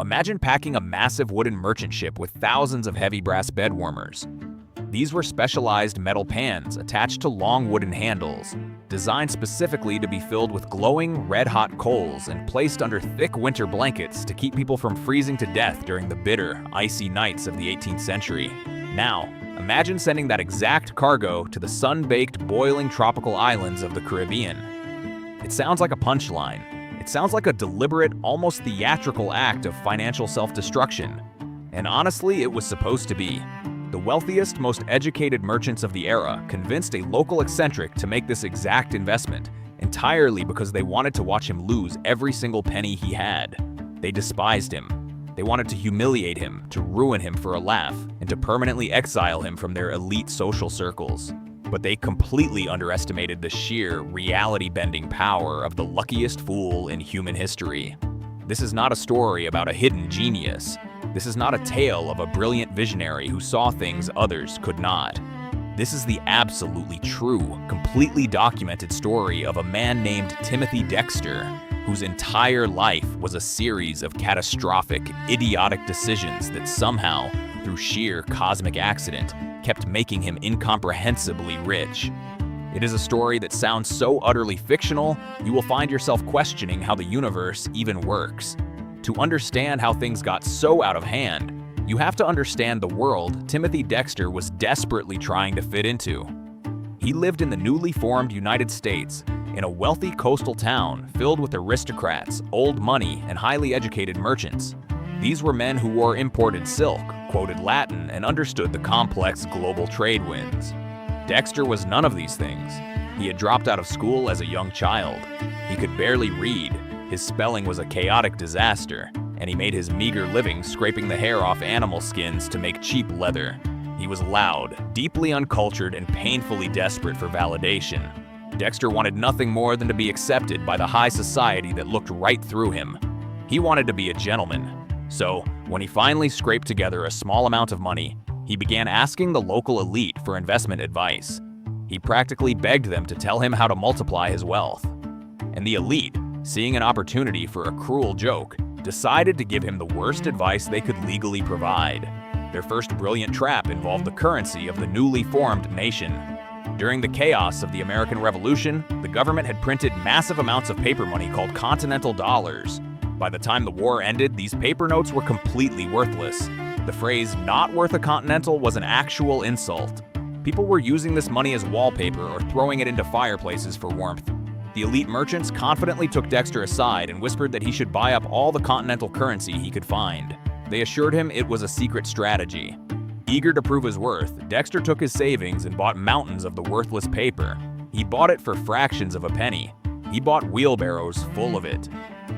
Imagine packing a massive wooden merchant ship with thousands of heavy brass bed warmers. These were specialized metal pans attached to long wooden handles, designed specifically to be filled with glowing, red-hot coals and placed under thick winter blankets to keep people from freezing to death during the bitter, icy nights of the 18th century. Now, imagine sending that exact cargo to the sun-baked, boiling tropical islands of the Caribbean. It sounds like a punchline. It sounds like a deliberate, almost theatrical act of financial self-destruction. And honestly, it was supposed to be. The wealthiest, most educated merchants of the era convinced a local eccentric to make this exact investment, entirely because they wanted to watch him lose every single penny he had. They despised him. They wanted to humiliate him, to ruin him for a laugh, and to permanently exile him from their elite social circles. But they completely underestimated the sheer, reality-bending power of the luckiest fool in human history. This is not a story about a hidden genius. This is not a tale of a brilliant visionary who saw things others could not. This is the absolutely true, completely documented story of a man named Timothy Dexter, whose entire life was a series of catastrophic, idiotic decisions that somehow, through sheer cosmic accident, kept making him incomprehensibly rich. It is a story that sounds so utterly fictional, you will find yourself questioning how the universe even works. To understand how things got so out of hand, you have to understand the world Timothy Dexter was desperately trying to fit into. He lived in the newly formed United States, in a wealthy coastal town filled with aristocrats, old money, and highly educated merchants. These were men who wore imported silk, quoted Latin, and understood the complex global trade winds. Dexter was none of these things. He had dropped out of school as a young child. He could barely read. His spelling was a chaotic disaster, and he made his meager living scraping the hair off animal skins to make cheap leather. He was loud, deeply uncultured, and painfully desperate for validation. Dexter wanted nothing more than to be accepted by the high society that looked right through him. He wanted to be a gentleman. So, when he finally scraped together a small amount of money, he began asking the local elite for investment advice. He practically begged them to tell him how to multiply his wealth. And the elite, seeing an opportunity for a cruel joke, decided to give him the worst advice they could legally provide. Their first brilliant trap involved the currency of the newly formed nation. During the chaos of the American Revolution, the government had printed massive amounts of paper money called continental dollars. By the time the war ended, these paper notes were completely worthless. The phrase "not worth a continental" was an actual insult. People were using this money as wallpaper or throwing it into fireplaces for warmth. The elite merchants confidently took Dexter aside and whispered that he should buy up all the continental currency he could find. They assured him it was a secret strategy. Eager to prove his worth, Dexter took his savings and bought mountains of the worthless paper. He bought it for fractions of a penny. He bought wheelbarrows full of it.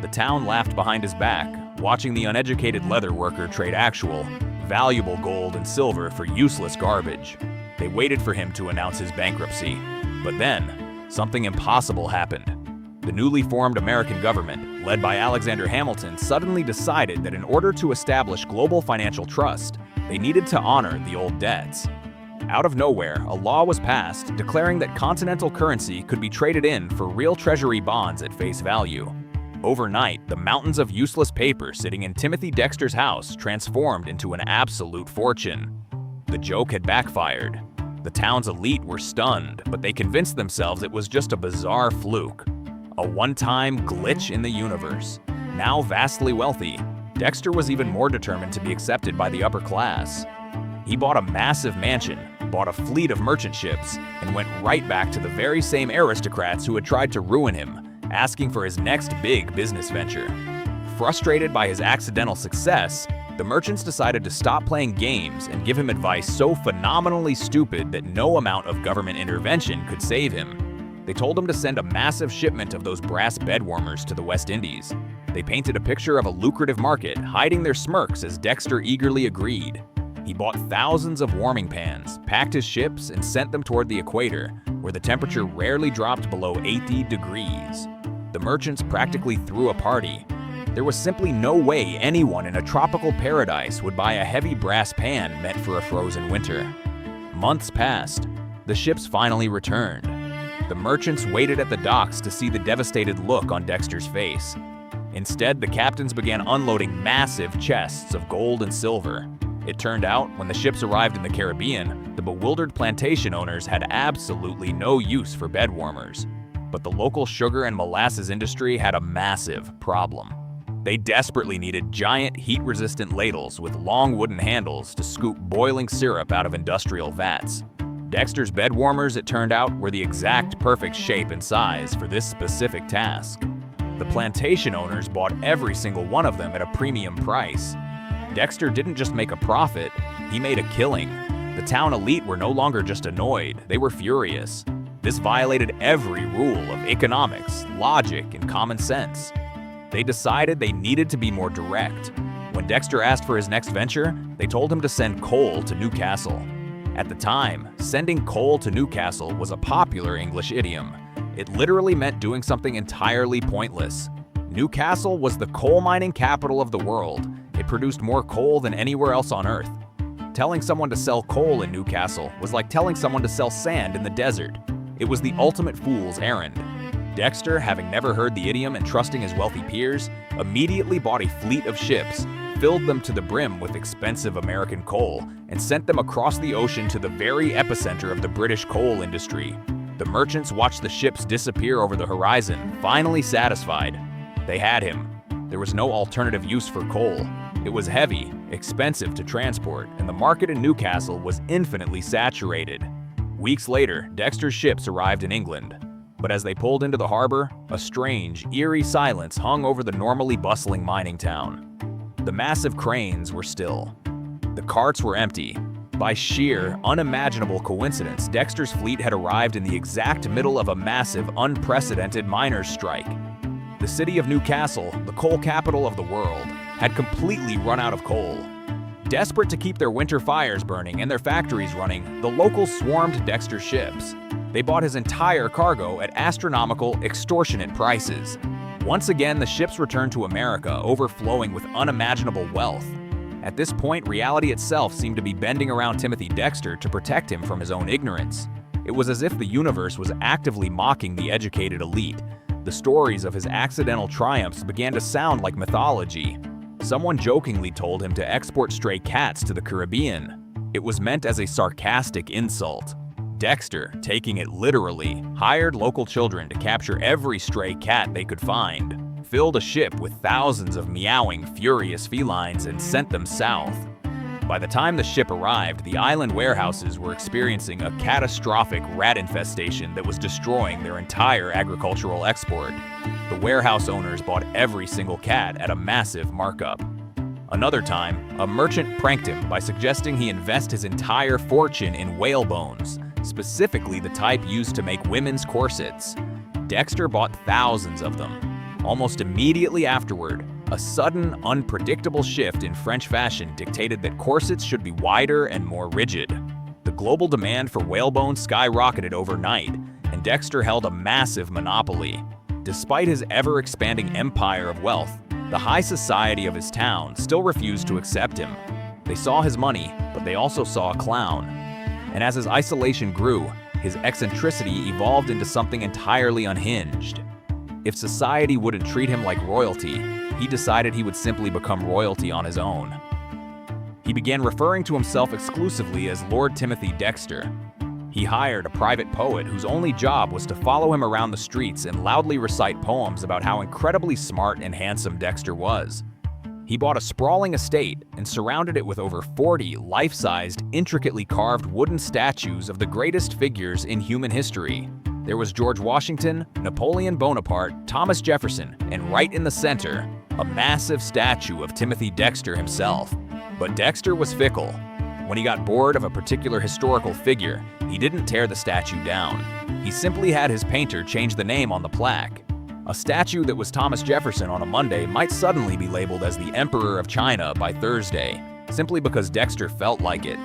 The town laughed behind his back, watching the uneducated leather worker trade actual, valuable gold and silver for useless garbage. They waited for him to announce his bankruptcy. But then, something impossible happened. The newly formed American government, led by Alexander Hamilton, suddenly decided that in order to establish global financial trust, they needed to honor the old debts. Out of nowhere, a law was passed declaring that continental currency could be traded in for real treasury bonds at face value. Overnight, the mountains of useless paper sitting in Timothy Dexter's house transformed into an absolute fortune. The joke had backfired. The town's elite were stunned, but they convinced themselves it was just a bizarre fluke. A one-time glitch in the universe. Now vastly wealthy, Dexter was even more determined to be accepted by the upper class. He bought a massive mansion, bought a fleet of merchant ships, and went right back to the very same aristocrats who had tried to ruin him, asking for his next big business venture. Frustrated by his accidental success, the merchants decided to stop playing games and give him advice so phenomenally stupid that no amount of government intervention could save him. They told him to send a massive shipment of those brass bed warmers to the West Indies. They painted a picture of a lucrative market, hiding their smirks as Dexter eagerly agreed. He bought thousands of warming pans, packed his ships, and sent them toward the equator, where the temperature rarely dropped below 80 degrees. The merchants practically threw a party. There was simply no way anyone in a tropical paradise would buy a heavy brass pan meant for a frozen winter. Months passed. The ships finally returned. The merchants waited at the docks to see the devastated look on Dexter's face. Instead, the captains began unloading massive chests of gold and silver. It turned out, when the ships arrived in the Caribbean, the bewildered plantation owners had absolutely no use for bed warmers. But the local sugar and molasses industry had a massive problem. They desperately needed giant heat-resistant ladles with long wooden handles to scoop boiling syrup out of industrial vats. Dexter's bed warmers, it turned out, were the exact perfect shape and size for this specific task. The plantation owners bought every single one of them at a premium price. Dexter didn't just make a profit, he made a killing. The town elite were no longer just annoyed, they were furious. This violated every rule of economics, logic, and common sense. They decided they needed to be more direct. When Dexter asked for his next venture, they told him to send coal to Newcastle. At the time, sending coal to Newcastle was a popular English idiom. It literally meant doing something entirely pointless. Newcastle was the coal mining capital of the world. It produced more coal than anywhere else on Earth. Telling someone to sell coal in Newcastle was like telling someone to sell sand in the desert. It was the ultimate fool's errand. Dexter, having never heard the idiom and trusting his wealthy peers, immediately bought a fleet of ships, filled them to the brim with expensive American coal, and sent them across the ocean to the very epicenter of the British coal industry. The merchants watched the ships disappear over the horizon, finally satisfied. They had him. There was no alternative use for coal. It was heavy, expensive to transport, and the market in Newcastle was infinitely saturated. Weeks later, Dexter's ships arrived in England. But as they pulled into the harbor, a strange, eerie silence hung over the normally bustling mining town. The massive cranes were still. The carts were empty. By sheer, unimaginable coincidence, Dexter's fleet had arrived in the exact middle of a massive, unprecedented miners' strike. The city of Newcastle, the coal capital of the world, had completely run out of coal. Desperate to keep their winter fires burning and their factories running, the locals swarmed Dexter's ships. They bought his entire cargo at astronomical, extortionate prices. Once again, the ships returned to America, overflowing with unimaginable wealth. At this point, reality itself seemed to be bending around Timothy Dexter to protect him from his own ignorance. It was as if the universe was actively mocking the educated elite. The stories of his accidental triumphs began to sound like mythology. Someone jokingly told him to export stray cats to the Caribbean. It was meant as a sarcastic insult. Dexter, taking it literally, hired local children to capture every stray cat they could find, filled a ship with thousands of meowing, furious felines, and sent them south. By the time the ship arrived, the island warehouses were experiencing a catastrophic rat infestation that was destroying their entire agricultural export. The warehouse owners bought every single cat at a massive markup. Another time, a merchant pranked him by suggesting he invest his entire fortune in whale bones, specifically the type used to make women's corsets. Dexter bought thousands of them. Almost immediately afterward, a sudden, unpredictable shift in French fashion dictated that corsets should be wider and more rigid. The global demand for whalebone skyrocketed overnight, and Dexter held a massive monopoly. Despite his ever-expanding empire of wealth, the high society of his town still refused to accept him. They saw his money, but they also saw a clown. And as his isolation grew, his eccentricity evolved into something entirely unhinged. If society wouldn't treat him like royalty, he decided he would simply become royalty on his own. He began referring to himself exclusively as Lord Timothy Dexter. He hired a private poet whose only job was to follow him around the streets and loudly recite poems about how incredibly smart and handsome Dexter was. He bought a sprawling estate and surrounded it with over 40 life-sized, intricately carved wooden statues of the greatest figures in human history. There was George Washington, Napoleon Bonaparte, Thomas Jefferson, and right in the center, a massive statue of Timothy Dexter himself. But Dexter was fickle. When he got bored of a particular historical figure, he didn't tear the statue down. He simply had his painter change the name on the plaque. A statue that was Thomas Jefferson on a Monday might suddenly be labeled as the Emperor of China by Thursday, simply because Dexter felt like it.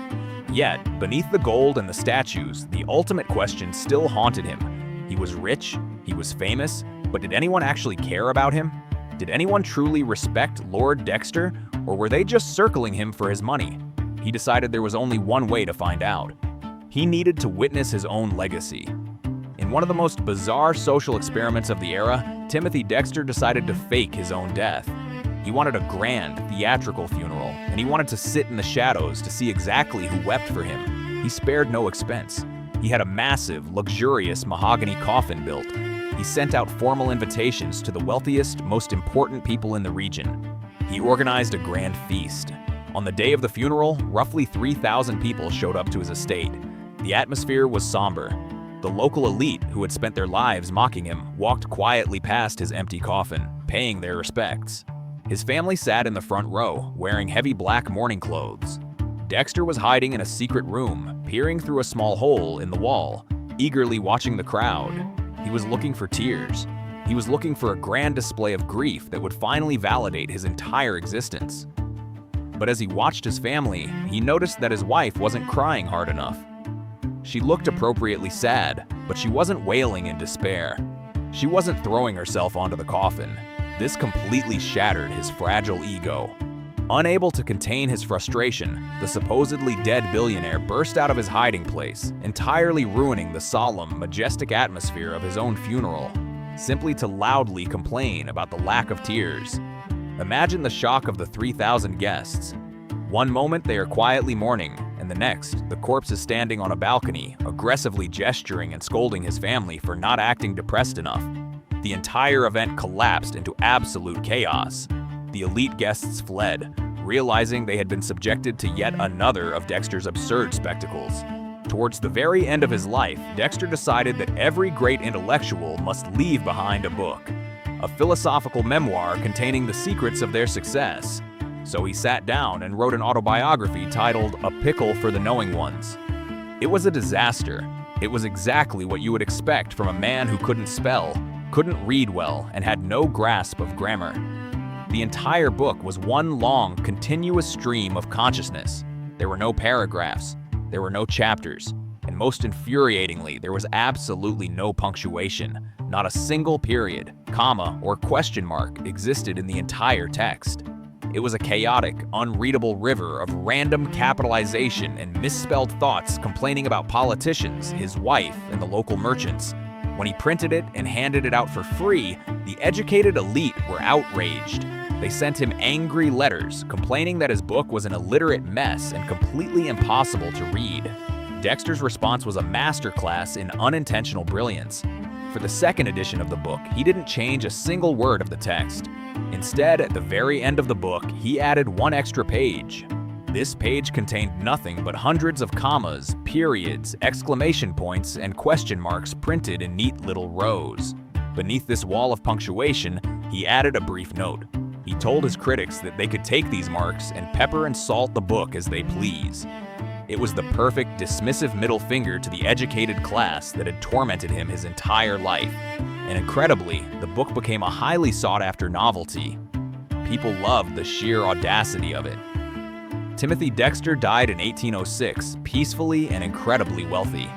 Yet, beneath the gold and the statues, the ultimate question still haunted him. He was rich, he was famous, but did anyone actually care about him? Did anyone truly respect Lord Dexter, or were they just circling him for his money? He decided there was only one way to find out. He needed to witness his own legacy. In In one of the most bizarre social experiments of the era, Timothy Dexter decided to fake his own death. He wanted a grand, theatrical funeral, and he wanted to sit in the shadows to see exactly who wept for him. He spared no expense. He had a massive, luxurious mahogany coffin built. He sent out formal invitations to the wealthiest, most important people in the region. He organized a grand feast. On the day of the funeral, roughly 3,000 people showed up to his estate. The atmosphere was somber. The local elite, who had spent their lives mocking him, walked quietly past his empty coffin, paying their respects. His family sat in the front row, wearing heavy black mourning clothes. Dexter was hiding in a secret room, peering through a small hole in the wall, eagerly watching the crowd. He was looking for tears. He was looking for a grand display of grief that would finally validate his entire existence. But as he watched his family, he noticed that his wife wasn't crying hard enough. She looked appropriately sad, but she wasn't wailing in despair. She wasn't throwing herself onto the coffin. This completely shattered his fragile ego. Unable to contain his frustration, the supposedly dead billionaire burst out of his hiding place, entirely ruining the solemn, majestic atmosphere of his own funeral, simply to loudly complain about the lack of tears. Imagine the shock of the 3,000 guests. One moment they are quietly mourning, and the next, the corpse is standing on a balcony, aggressively gesturing and scolding his family for not acting depressed enough. The entire event collapsed into absolute chaos. The elite guests fled, realizing they had been subjected to yet another of Dexter's absurd spectacles. Towards the very end of his life, Dexter decided that every great intellectual must leave behind a book, a philosophical memoir containing the secrets of their success. So he sat down and wrote an autobiography titled A Pickle for the Knowing Ones. It was a disaster. It was exactly what you would expect from a man who couldn't spell, couldn't read well, and had no grasp of grammar. The entire book was one long, continuous stream of consciousness. There were no paragraphs, there were no chapters, and most infuriatingly, there was absolutely no punctuation. Not a single period, comma, or question mark existed in the entire text. It was a chaotic, unreadable river of random capitalization and misspelled thoughts complaining about politicians, his wife, and the local merchants. When he printed it and handed it out for free, the educated elite were outraged. They sent him angry letters, complaining that his book was an illiterate mess and completely impossible to read. Dexter's response was a masterclass in unintentional brilliance. For the second edition of the book, he didn't change a single word of the text. Instead, at the very end of the book, he added one extra page. This page contained nothing but hundreds of commas, periods, exclamation points, and question marks printed in neat little rows. Beneath this wall of punctuation, he added a brief note. He told his critics that they could take these marks and pepper and salt the book as they please. It was the perfect dismissive middle finger to the educated class that had tormented him his entire life. And incredibly, the book became a highly sought-after novelty. People loved the sheer audacity of it. Timothy Dexter died in 1806, peacefully and incredibly wealthy.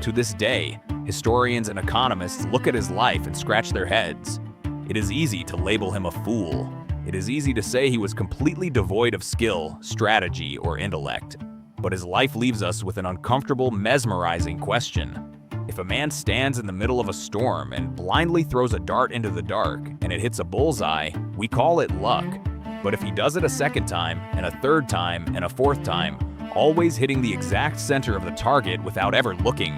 To this day, historians and economists look at his life and scratch their heads. It is easy to label him a fool. It is easy to say he was completely devoid of skill, strategy, or intellect. But his life leaves us with an uncomfortable, mesmerizing question. If a man stands in the middle of a storm and blindly throws a dart into the dark and it hits a bullseye, we call it luck. But if he does it a second time, and a third time, and a fourth time, always hitting the exact center of the target without ever looking,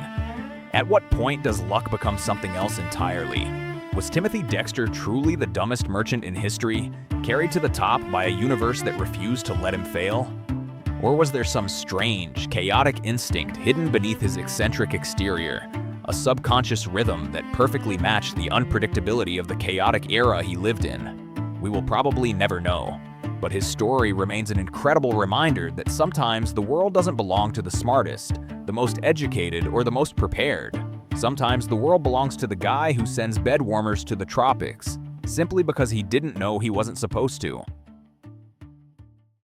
at what point does luck become something else entirely? Was Timothy Dexter truly the dumbest merchant in history, carried to the top by a universe that refused to let him fail? Or was there some strange, chaotic instinct hidden beneath his eccentric exterior, a subconscious rhythm that perfectly matched the unpredictability of the chaotic era he lived in? We will probably never know, but his story remains an incredible reminder that sometimes the world doesn't belong to the smartest, the most educated, or the most prepared. Sometimes the world belongs to the guy who sends bed warmers to the tropics, simply because he didn't know he wasn't supposed to.